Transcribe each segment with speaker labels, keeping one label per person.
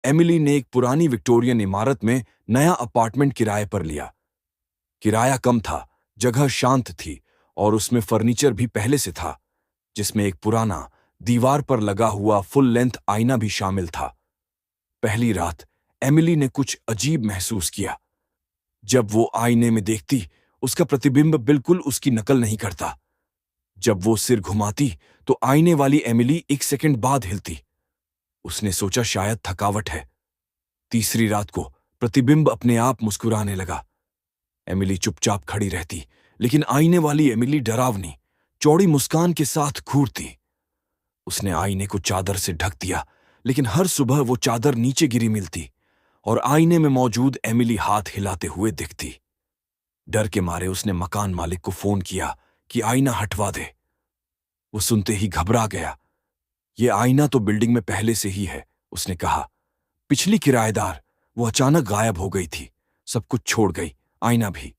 Speaker 1: Emily ने एक पुरानी विक्टोरियन इमारत में नया अपार्टमेंट किराए पर लिया। किराया कम था, जगह शांत थी और उसमें फर्नीचर भी पहले से था, जिसमें एक पुराना, दीवार पर लगा हुआ फुल लेंथ आईना भी शामिल था। पहली रात एमिली ने कुछ अजीब महसूस किया। जब वो आईने में देखती, उसका प्रतिबिंब बिल्कुल उसकी नकल नहीं करता। जब वो सिर घुमाती, तो आईने वाली एमिली एक सेकंड बाद हिलती। उसने सोचा शायद थकावट है। तीसरी रात को प्रतिबिंब अपने आप मुस्कुराने लगा। एमिली चुपचाप खड़ी रहती, लेकिन आईने वाली एमिली डरावनी, चौड़ी मुस्कान के साथ घूरती। उसने आईने को चादर से ढक दिया, लेकिन हर सुबह वो चादर नीचे गिरी मिलती और आईने में मौजूद एमिली हाथ हिलाते हुए दिखती। डर के मारे उसने मकान मालिक को फोन किया कि आईना हटवा दे। वो सुनते ही घबरा गया। ये आईना तो बिल्डिंग में पहले से ही है, उसने कहा। पिछली किराएदार, वो अचानक गायब हो गई थी, सब कुछ छोड़ गई, आईना भी।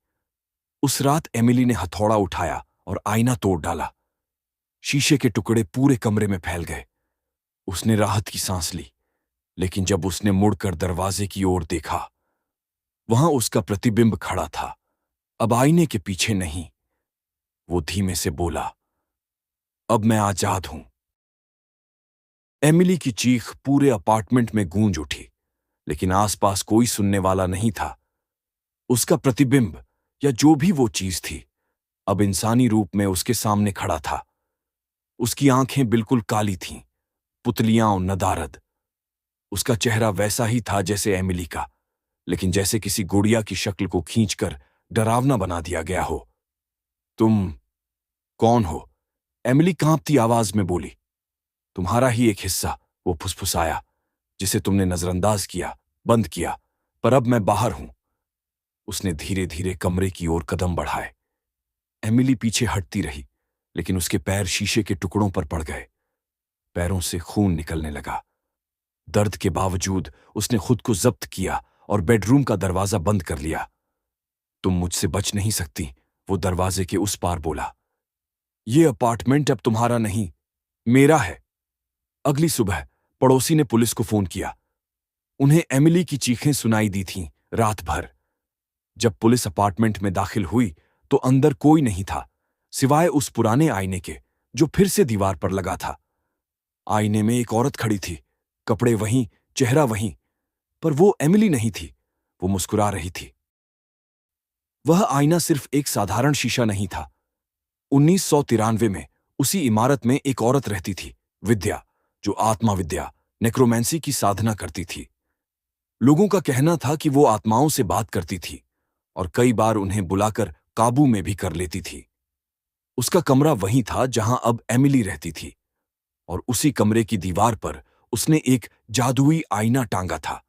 Speaker 1: उस रात एमिली ने हथौड़ा उठाया और आईना तोड़ डाला। शीशे के टुकड़े पूरे कमरे में फैल गए। उसने राहत की सांस ली, लेकिन जब उसने मुड़कर दरवाजे की ओर देखा, वहां उसका प्रतिबिंब खड़ा था, अब आईने के पीछे नहीं। वो धीमे से बोला, अब मैं आजाद हूं। एमिली की चीख पूरे अपार्टमेंट में गूंज उठी, लेकिन आसपास कोई सुनने वाला नहीं था। उसका प्रतिबिंब, या जो भी वो चीज थी, अब इंसानी रूप में उसके सामने खड़ा था। उसकी आंखें बिल्कुल काली थीं, पुतलियां और नदारद। उसका चेहरा वैसा ही था जैसे एमिली का, लेकिन जैसे किसी गुड़िया की शक्ल को खींचकर डरावना बना दिया गया हो। तुम कौन हो? एमिली कांपती आवाज में बोली। तुम्हारा ही एक हिस्सा, वो फुसफुसाया, जिसे तुमने नजरअंदाज किया, बंद किया, पर अब मैं बाहर हूं। उसने धीरे धीरे कमरे की ओर कदम बढ़ाए। एमिली पीछे हटती रही, लेकिन उसके पैर शीशे के टुकड़ों पर पड़ गए। पैरों से खून निकलने लगा। दर्द के बावजूद उसने खुद को जब्त किया और बेडरूम का दरवाजा बंद कर लिया। तुम मुझसे बच नहीं सकती, वो दरवाजे के उस पार बोला। ये अपार्टमेंट अब तुम्हारा नहीं, मेरा है। अगली सुबह पड़ोसी ने पुलिस को फोन किया। उन्हें एमिली की चीखें सुनाई दी थीं रात भर। जब पुलिस अपार्टमेंट में दाखिल हुई, तो अंदर कोई नहीं था, सिवाय उस पुराने आईने के, जो फिर से दीवार पर लगा था। आईने में एक औरत खड़ी थी, कपड़े वहीं, चेहरा वहीं, पर वो एमिली नहीं थी। वो मुस्कुरा रही थी। वह आईना सिर्फ एक साधारण शीशा नहीं था। 1993 में उसी इमारत में एक औरत रहती थी, विद्या, जो आत्मा विद्या, नेक्रोमेंसी की साधना करती थी। लोगों का कहना था कि वो आत्माओं से बात करती थी और कई बार उन्हें बुलाकर काबू में भी कर लेती थी। उसका कमरा वहीं था जहां अब एमिली रहती थी, और उसी कमरे की दीवार पर उसने एक जादुई आईना टांगा था।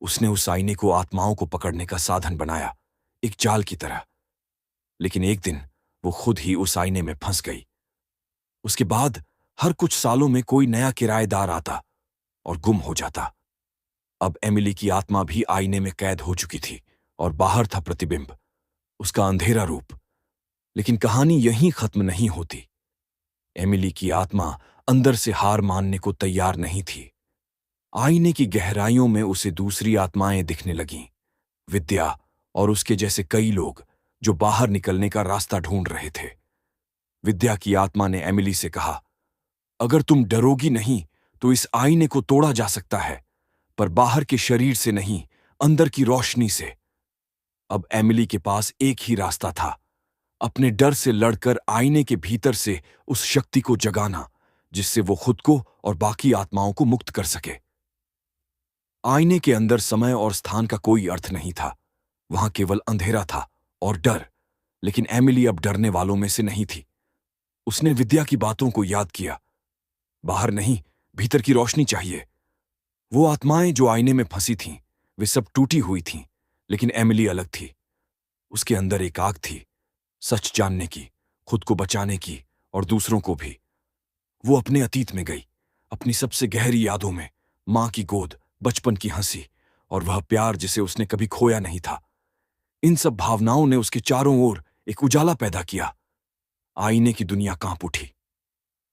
Speaker 1: उसने उस आईने को आत्माओं को पकड़ने का साधन बनाया, एक जाल की तरह। लेकिन एक दिन वो खुद ही उस आईने में फंस गई। उसके बाद हर कुछ सालों में कोई नया किराएदार आता और गुम हो जाता। अब एमिली की आत्मा भी आईने में कैद हो चुकी थी और बाहर था प्रतिबिंब, उसका अंधेरा रूप। लेकिन कहानी यहीं खत्म नहीं होती। एमिली की आत्मा अंदर से हार मानने को तैयार नहीं थी। आईने की गहराइयों में उसे दूसरी आत्माएं दिखने लगीं, विद्या और उसके जैसे कई लोग जो बाहर निकलने का रास्ता ढूंढ रहे थे। विद्या की आत्मा ने एमिली से कहा, अगर तुम डरोगी नहीं तो इस आईने को तोड़ा जा सकता है, पर बाहर के शरीर से नहीं, अंदर की रोशनी से। अब एमिली के पास एक ही रास्ता था, अपने डर से लड़कर आईने के भीतर से उस शक्ति को जगाना, जिससे वो खुद को और बाकी आत्माओं को मुक्त कर सके। आईने के अंदर समय और स्थान का कोई अर्थ नहीं था, वहां केवल अंधेरा था और डर। लेकिन एमिली अब डरने वालों में से नहीं थी। उसने विद्या की बातों को याद किया, बाहर नहीं, भीतर की रोशनी चाहिए। वो आत्माएं जो आईने में फंसी थीं, वे सब टूटी हुई थीं, लेकिन एमिली अलग थी। उसके अंदर एक आग थी, सच जानने की, खुद को बचाने की और दूसरों को भी। वो अपने अतीत में गई, अपनी सबसे गहरी यादों में, मां की गोद, बचपन की हंसी और वह प्यार जिसे उसने कभी खोया नहीं था। इन सब भावनाओं ने उसके चारों ओर एक उजाला पैदा किया। आईने की दुनिया कांप उठी।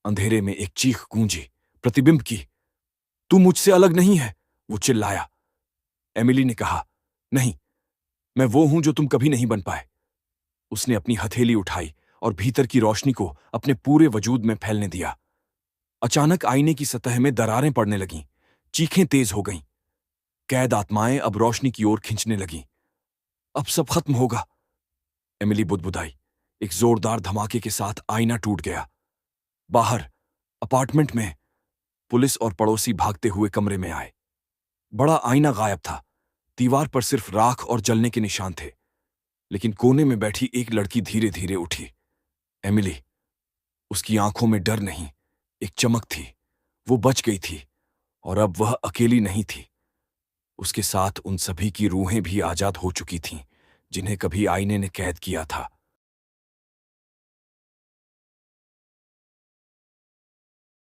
Speaker 1: अंधेरे में एक चीख गूंजी, प्रतिबिंब की। तू मुझसे अलग नहीं है, वो चिल्लाया। एमिली ने कहा, नहीं, मैं वो हूं जो तुम कभी नहीं बन पाए। उसने अपनी हथेली उठाई और भीतर की रोशनी को अपने पूरे वजूद में फैलने दिया। अचानक आईने की सतह में दरारें पड़ने लगीं, चीखें तेज हो गईं। कैद आत्माएं अब रोशनी की ओर खींचने लगीं। अब सब खत्म होगा, एमिली बुदबुदाई। एक जोरदार धमाके के साथ आईना टूट गया। बाहर अपार्टमेंट में पुलिस और पड़ोसी भागते हुए कमरे में आए। बड़ा आईना गायब था। दीवार पर सिर्फ राख और जलने के निशान थे। लेकिन कोने में बैठी एक लड़की धीरे धीरे उठी। एमिली। उसकी आंखों में डर नहीं, एक चमक थी। वो बच गई थी और अब वह अकेली नहीं थी। उसके साथ उन सभी की रूहें भी आजाद हो चुकी थीं, जिन्हें कभी आईने ने कैद किया था।